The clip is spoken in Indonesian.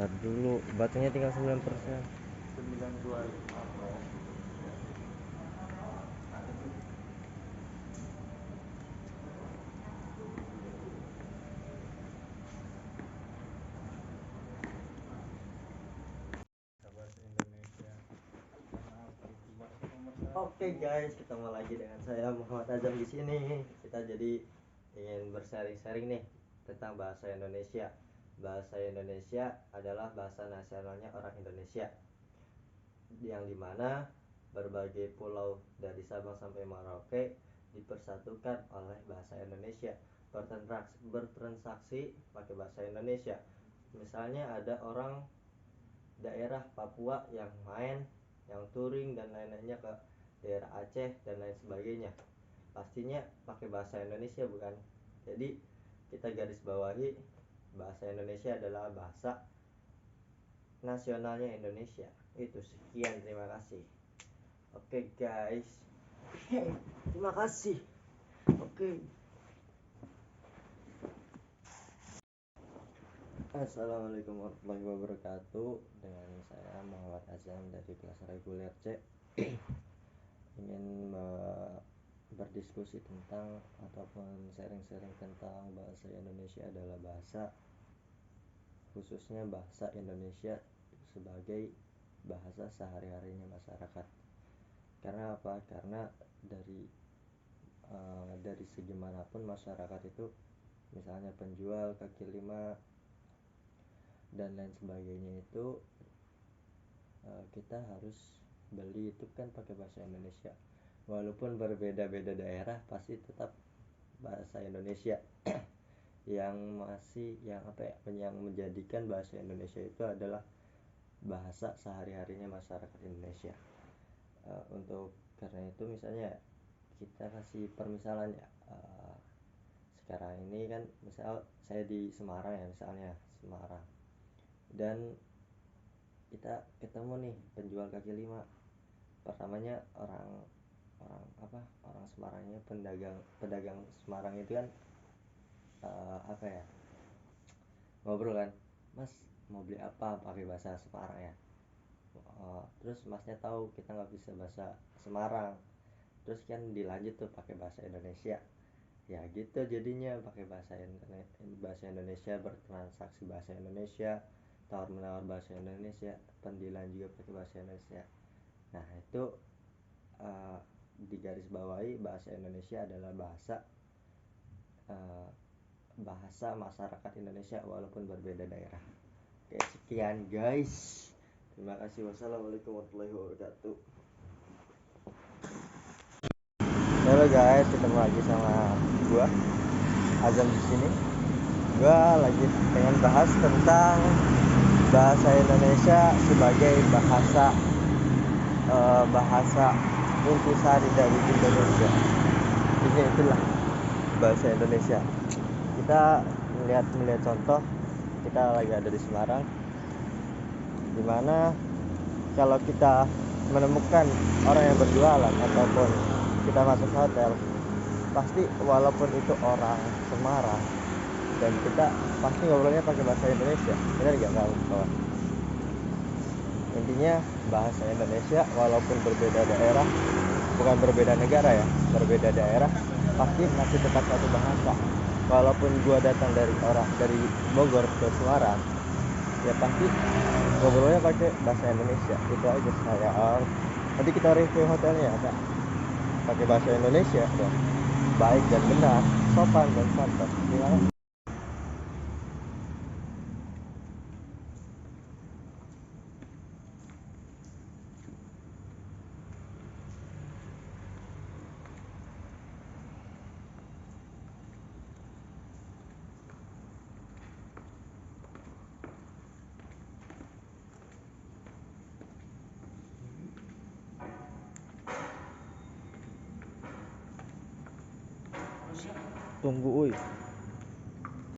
Ntar dulu, baterainya tinggal 9%. 925 bro. Bahasa Indonesia. Oke guys, ketemu lagi dengan saya Muhammad Azam di sini. Kita jadi ingin bersharing-sharing nih tentang bahasa Indonesia. Bahasa Indonesia adalah bahasa nasionalnya orang Indonesia, yang dimana berbagai pulau dari Sabang sampai Merauke dipersatukan oleh bahasa Indonesia, bertransaksi pakai bahasa Indonesia. Misalnya ada orang daerah Papua yang main, yang touring dan lain-lainnya ke daerah Aceh dan lain sebagainya, pastinya pakai bahasa Indonesia, bukan? Jadi kita garis bawahi, bahasa Indonesia adalah bahasa nasionalnya Indonesia. Itu sekian, terima kasih. Oke guys, terima kasih. Oke. Assalamualaikum warahmatullahi wabarakatuh. Dengan saya Muhammad Azam dari kelas reguler C. Ingin berdiskusi tentang ataupun sharing-sharing tentang bahasa Indonesia adalah bahasa, khususnya bahasa Indonesia sebagai bahasa sehari-harinya masyarakat. Karena apa? Karena dari segi manapun masyarakat itu, misalnya penjual kaki lima dan lain sebagainya itu, kita harus beli itu kan pakai bahasa Indonesia. Walaupun berbeda-beda daerah, pasti tetap bahasa Indonesia yang menjadikan bahasa Indonesia itu adalah bahasa sehari-harinya masyarakat Indonesia. Untuk karena itu misalnya kita kasih permisalan ya, sekarang ini kan misal saya di Semarang ya, misalnya Semarang, dan kita ketemu nih penjual kaki lima. Pertamanya orang Semarangnya, pedagang Semarang itu kan ngobrol kan, Mas mau beli apa, pakai bahasa Semarang ya. Terus masnya tahu kita nggak bisa bahasa Semarang, terus kan dilanjut tuh pakai bahasa Indonesia. Ya gitu jadinya, pakai bahasa Indonesia, bertransaksi bahasa Indonesia, tawar menawar bahasa Indonesia, pendilan juga pakai bahasa Indonesia. Nah itu digarisbawahi, bahasa Indonesia adalah bahasa masyarakat Indonesia walaupun berbeda daerah. Oke, sekian guys, terima kasih. Wassalamualaikum warahmatullahi wabarakatuh. Halo guys, ketemu lagi sama gua Azam di sini. Gua lagi pengen bahas tentang bahasa Indonesia sebagai bahasa intisari dari Indonesia. Itulah bahasa Indonesia. Kita melihat contoh, kita lagi ada di Semarang, dimana kalau kita menemukan orang yang berjualan ataupun kita masuk hotel, pasti walaupun itu orang Semarang dan kita pasti ngobrolnya pakai bahasa Indonesia, benar nggak kawan? Intinya bahasa Indonesia walaupun berbeda daerah, bukan berbeda negara ya, berbeda daerah, pasti masih tetap satu bahasa. Walaupun gua datang dari Bogor ke Semarang, ya pasti ngobrolnya pakai bahasa Indonesia. Itu aja sayang. Nanti kita review hotelnya ya, Kak, pakai bahasa Indonesia ya, baik dan benar, sopan dan santun. Terima kasih. Tunggu, uy.